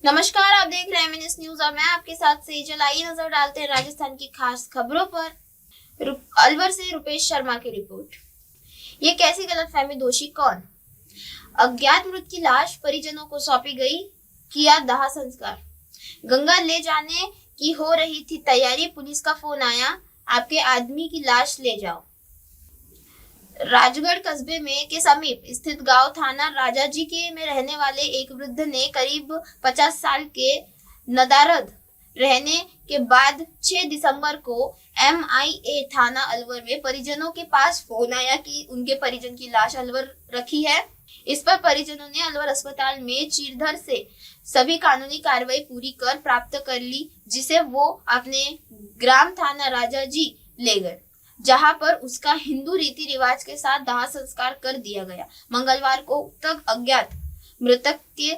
नमस्कार, आप देख रहे हैं एमएनएस न्यूज और मैं आपके साथ सेजल। आइए नजर डालते हैं राजस्थान की खास खबरों पर। अलवर से रुपेश शर्मा की रिपोर्ट। ये कैसी गलतफहमी, दोषी कौन? अज्ञात मृत की लाश परिजनों को सौंपी गई, किया दाह संस्कार। गंगा ले जाने की हो रही थी तैयारी, पुलिस का फोन आया, आपके आदमी की लाश ले जाओ। राजगढ़ कस्बे में के समीप स्थित गांव थाना राजाजी के में रहने वाले एक वृद्ध ने करीब 50 साल के नदारद रहने के बाद 6 दिसंबर को MIA थाना अलवर में परिजनों के पास फोन आया कि उनके परिजन की लाश अलवर रखी है। इस पर परिजनों ने अलवर अस्पताल में चीरधर से सभी कानूनी कार्रवाई पूरी कर प्राप्त कर ली, जिसे वो अपने ग्राम थाना राजाजी ले गए, जहां पर उसका हिंदू रीति रिवाज के साथ दाह संस्कार कर दिया गया। मंगलवार को उक्त अज्ञात मृतक के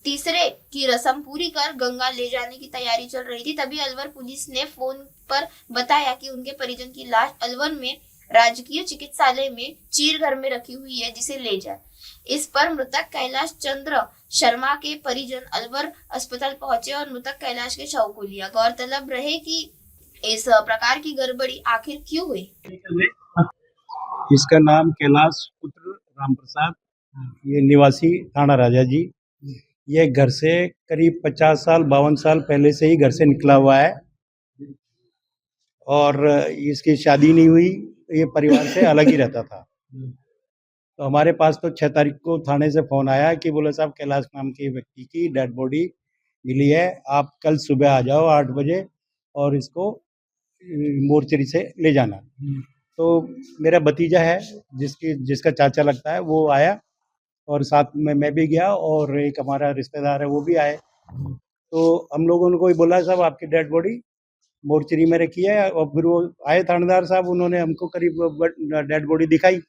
तीसरे की रस्म पूरी कर गंगा ले जाने की तैयारी चल रही थी। तभी अलवर पुलिस ने फोन पर बताया कि उनके परिजन की लाश अलवर में राजकीय चिकित्सालय में चीर घर में रखी हुई है, जिसे ले जाए। इस पर मृतक कैलाश चंद्र शर्मा के परिजन अलवर अस्पताल पहुंचे और मृतक कैलाश के शव को लिया। गौरतलब रहे कि इस प्रकार की गड़बड़ी आखिर क्यों हुई? इसका नाम कैलाश पुत्र राम प्रसाद, ये निवासी थाना राजा जी। ये घर से करीब 50 साल 52 साल पहले से ही घर से निकला हुआ है और इसकी शादी नहीं हुई, ये परिवार से अलग ही रहता था। तो हमारे पास तो 6 तारीख को थाने से फोन आया कि बोले साहब कैलाश नाम के व्यक्ति की डेड बॉडी मिली है, आप कल सुबह आ जाओ 8 बजे और इसको मोर्चरी से ले जाना। तो मेरा भतीजा है जिसका चाचा लगता है, वो आया और साथ में मैं भी गया और एक हमारा रिश्तेदार है वो भी आए। तो हम लोगों ने बोला साहब आपकी डेड बॉडी मोर्चरी में रखी है, और फिर वो आए थानेदार साहब, उन्होंने हमको करीब डेड बॉडी दिखाई।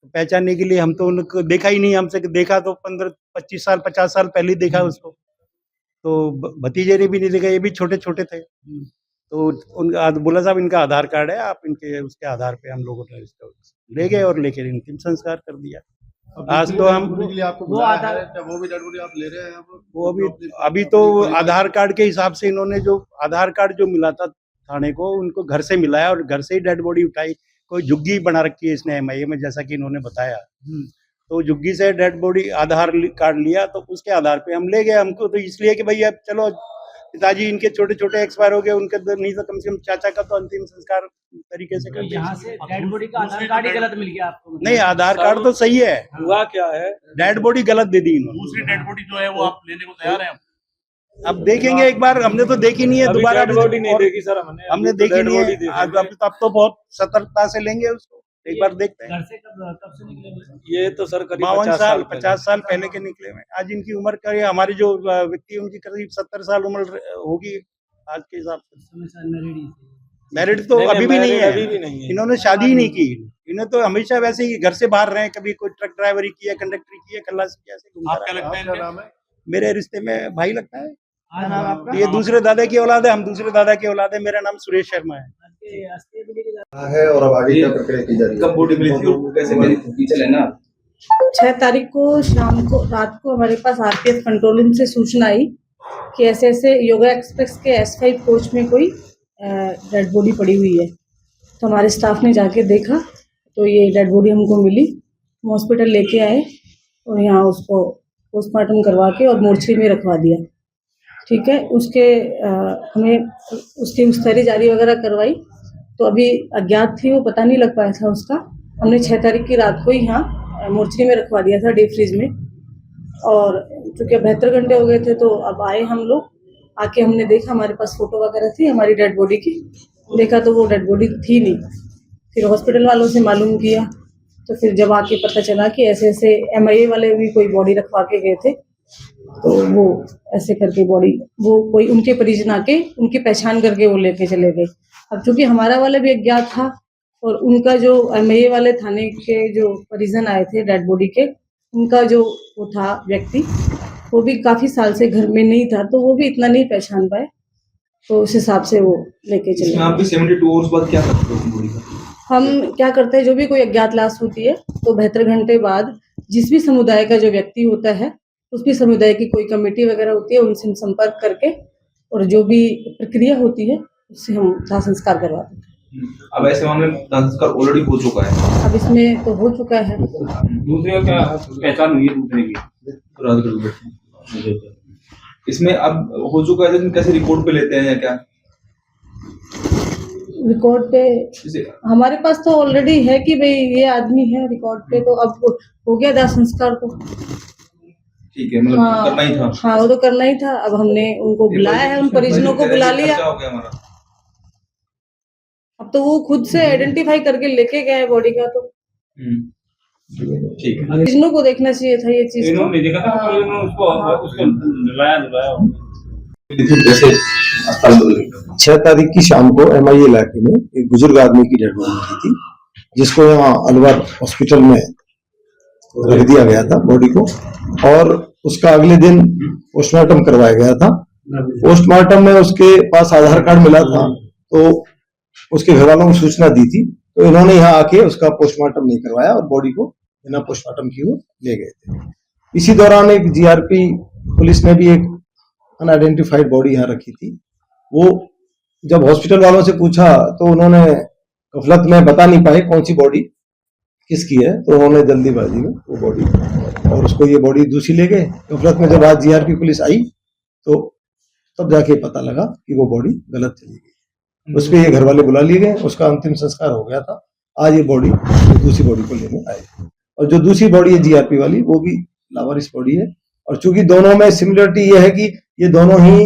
पहचानने के लिए हम तो उनको देखा ही नहीं, हमसे देखा तो 15-25 साल 50 साल पहले देखा उसको। तो भतीजे ने भी नहीं देखा, ये भी छोटे छोटे थे। तो उनका बोला साहब इनका आधार कार्ड है, आप इनके उसके आधार पे हम लोगों ने इसको ले गए और लेकर अंतिम संस्कार कर दिया। आज तो हम वो आधार वो भी डेड बॉडी आप ले रहे हैं, वो अभी तो आधार कार्ड के हिसाब से इन्होंने जो आधार कार्ड जो मिला था थाने को, उनको घर से मिला है और घर से ही डेड बॉडी उठाई। कोई झुग्गी बना रखी है इसने MIA में, जैसा कि इन्होंने बताया। तो झुग्गी से डेड बॉडी आधार कार्ड लिया, तो उसके आधार पे हम ले गए। हमको तो इसलिए कि भाई अब चलो पिताजी इनके छोटे छोटे एक्सपायर हो गए, उनके नहीं तो कम से कम चाचा का तो अंतिम संस्कार तरीके से कर दिया। यहाँ से डेड बॉडी का आधार कार्ड ही गलत मिल गया आपको? नहीं, आधार कार्ड तो सही है, हुआ क्या है, डेड बॉडी गलत दे दी इन्होंने। दूसरी डेड बॉडी जो है वो आप लेने को तैयार हैं? अब देखेंगे एक बार, हमने तो देखी नहीं है, दोबारा डेड बॉडी नहीं देखी सर, हमने देखी नहीं है। अब तो बहुत सतर्कता से लेंगे उसको, एक बार देखते हैं। घर से कब से निकले? ये तो सर करीब 50 साल पहले के निकले हुए। आज इनकी उम्र करीब, हमारी जो व्यक्ति उनकी करीब 70 साल उम्र होगी आज के हिसाब से। मैरिड तो अभी भी नहीं है, इन्होंने शादी ही नहीं की। इन्हें तो हमेशा वैसे ही घर से बाहर रहे, कभी कोई ट्रक ड्राइवरी की है, कंडक्टरी की है, खल्लासी की, ऐसे घूमता आपका लगता है नाम है? मेरे रिश्ते में भाई लगता है। ये दूसरे दादा की औलाद है, हम दूसरे दादा की औलाद है। मेरा नाम सुरेश शर्मा है। है और अब आगे क्या प्रक्रिया की जा रही है? कब बॉडी मिली थी और कैसे मिली थी? पीछे लेना 6 तारीख को शाम को रात को हमारे पास RPF कंट्रोल रूम से सूचना आई कि ऐसे ऐसे योगा एक्सप्रेस के S5 कोच में कोई डेड बॉडी पड़ी हुई है। तो हमारे स्टाफ ने जाके देखा तो ये डेड बॉडी हमको मिली। हम हॉस्पिटल लेके आए और यहाँ उसको पोस्टमार्टम करवा के और मोर्चरी में रखवा दिया। ठीक है, उसके हमें उसकी मुस्तैदी जारी वगैरह करवाई। तो अभी अज्ञात थी, वो पता नहीं लग पाया था उसका। हमने 6 तारीख की रात को ही यहाँ मोर्चरी में रखवा दिया था, डीप फ्रीज में। और चूँकि 72 घंटे हो गए थे तो अब आए हम लोग। आके हमने देखा, हमारे पास फोटो वगैरह थी हमारी डेड बॉडी की, देखा तो वो डेड बॉडी थी नहीं। फिर हॉस्पिटल वालों से मालूम किया, तो फिर जब आके पता चला कि ऐसे ऐसे MIA वाले भी कोई बॉडी रखवा के गए थे। तो वो ऐसे करके बॉडी वो कोई उनके परिजन आके उनकी पहचान करके वो लेके चले गए। अब चूंकि हमारा वाला भी अज्ञात था और उनका जो MIA वाले थाने के जो परिजन आए थे डेड बॉडी के, उनका जो वो था व्यक्ति, वो भी काफ़ी साल से घर में नहीं था, तो वो भी इतना नहीं पहचान पाए। तो उस हिसाब से वो लेके चले। आप भी 72 आवर्स बाद क्या करते हो बॉडी का? हम क्या करते हैं, जो भी कोई अज्ञात लाश होती है तो 72 घंटे बाद जिस भी समुदाय का जो व्यक्ति होता है उस भी समुदाय की कोई कमेटी वगैरह होती है, उनसे हम संपर्क करके और जो भी प्रक्रिया होती है उससे हम दाह संस्कार करवाते हैं। अब ऐसे मामले में दाह संस्कार ऑलरेडी हो चुका है। अब इसमें तो हो चुका है। दूसरे का पहचान हुई है दूसरे की, इसमें अब हो चुका है, लेकिन कैसे रिपोर्ट पे लेते हैं या क्या? रिकॉर्ड पे हमारे पास तो ऑलरेडी है कि भाई ये आदमी है रिकॉर्ड पे, तो अब हो गया दाह संस्कार तो ठीक है, मतलब करना ही था। हाँ, वो तो करना ही था। अब हमने उनको बुलाया है, उन परिजनों को बुला लिया। हो गया हमारा। अब तो वो खुद से आइडेंटिफाई करके लेके गए बॉडी का, तो ठीक है। परिजनों को देखना चाहिए था ये चीज तो। नहीं देखा था, उसको लाया जैसे 6 तारीख की शाम को MI इलाके में एक बुजुर्ग आदमी की डेड बॉडी मिली थी, जिसको यहाँ अलवर हॉस्पिटल में रख दिया गया था बॉडी को, और उसका अगले दिन पोस्टमार्टम करवाया गया था। पोस्टमार्टम में उसके पास आधार कार्ड मिला था, तो उसके घर वालों को सूचना दी थी, तो इन्होंने यहाँ आके उसका पोस्टमार्टम नहीं करवाया और बॉडी को बिना पोस्टमार्टम किए वो ले गए थे। इसी दौरान एक GRP पुलिस ने भी एक अनआइडेंटिफाइड बॉडी यहाँ रखी थी। वो जब हॉस्पिटल वालों से पूछा तो उन्होंने गफलत में बता नहीं पाए कौन सी बॉडी किसकी है, तो उन्होंने जल्दीबाजी में वो बॉडी, और उसको ये बॉडी दूसरी ले गए। गफलत में जब आज GRP पुलिस आई तो तब जाके पता लगा कि वो बॉडी गलत चली गई। उस पर ये घर वाले बुला लिए गए, उसका अंतिम संस्कार हो गया था। आज ये बॉडी दूसरी बॉडी को लेने आए, और जो दूसरी बॉडी है GRP वाली, वो भी लावारिस बॉडी है। और चूंकि दोनों में सिमिलरिटी ये है कि ये दोनों ही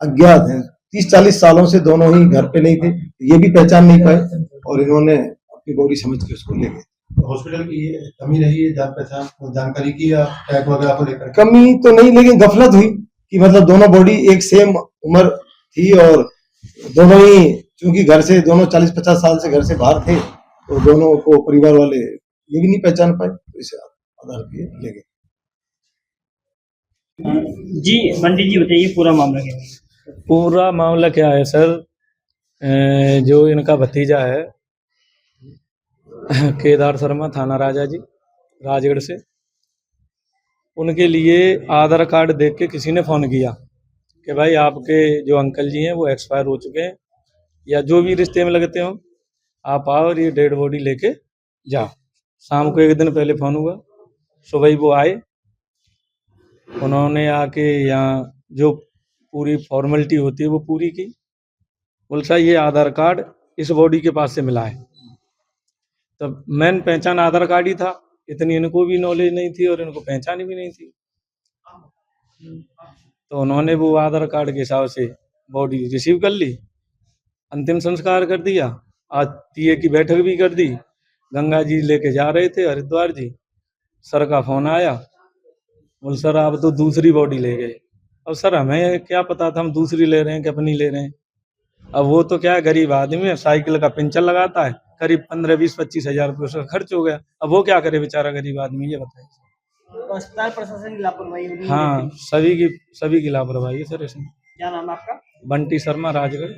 अज्ञात हैं, 30-40 सालों से दोनों ही घर पे नहीं थे, ये भी पहचान नहीं पाए और इन्होंने अपनी बॉडी समझ के उसको ले गए। हॉस्पिटल की कमी रही है जान पहचान जानकारी की या टैग वगैरह को लेकर? कमी तो नहीं, लेकिन गफलत हुई कि मतलब दोनों बॉडी एक सेम उम्र थी, और दोनों ही चूंकि घर से दोनों 40-50 साल से घर से बाहर थे, तो दोनों को परिवार वाले ये भी नहीं पहचान पाए, तो इसे आधार पे ले गए। जी बंटी जी बताइए पूरा मामला क्या है? पूरा मामला क्या है सर, जो इनका भतीजा है केदार शर्मा, थाना राजा जी, राजगढ़ से, उनके लिए आधार कार्ड देख के किसी ने फ़ोन किया कि भाई आपके जो अंकल जी हैं वो एक्सपायर हो चुके हैं, या जो भी रिश्ते में लगते हो आप आओ और ये डेड बॉडी लेके जाओ। शाम को एक दिन पहले फ़ोन हुआ, सुबह ही वो आए। उन्होंने आके यहाँ जो पूरी फॉर्मेलिटी होती है वो पूरी की। बोलता ये आधार कार्ड इस बॉडी के पास से मिला है। तब मेन पहचान आधार कार्ड ही था, इतनी इनको भी नॉलेज नहीं थी और इनको पहचान भी नहीं थी। तो उन्होंने वो आधार कार्ड के हिसाब से बॉडी रिसीव कर ली, अंतिम संस्कार कर दिया। आज टीए की बैठक भी कर दी। गंगा जी लेके जा रहे थे हरिद्वार जी, सर का फोन आया, बोल सर आप तो दूसरी बॉडी ले गए। अब सर हमें क्या पता था हम दूसरी ले रहे हैं कि अपनी ले रहे हैं। अब वो तो क्या गरीब आदमी है, साइकिल का पंचर लगाता है, करीब 15-20-25 हज़ार रुपये उसका खर्च हो गया। अब वो क्या करे बेचारा गरीब आदमी, ये बताइए। तो अस्पताल प्रशासन की लापरवाही होगी। हाँ, सभी की लापरवाही है सर इसमें। क्या नाम है आपका? बंटी शर्मा, राजगढ़।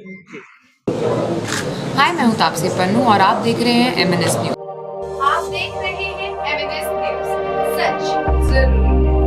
हाय, मैं हूँ तापसी पन्नू और आप देख रहे हैं MNS न्यूज। आप देख रहे हैं MNS न्यूज, सच जरूरी।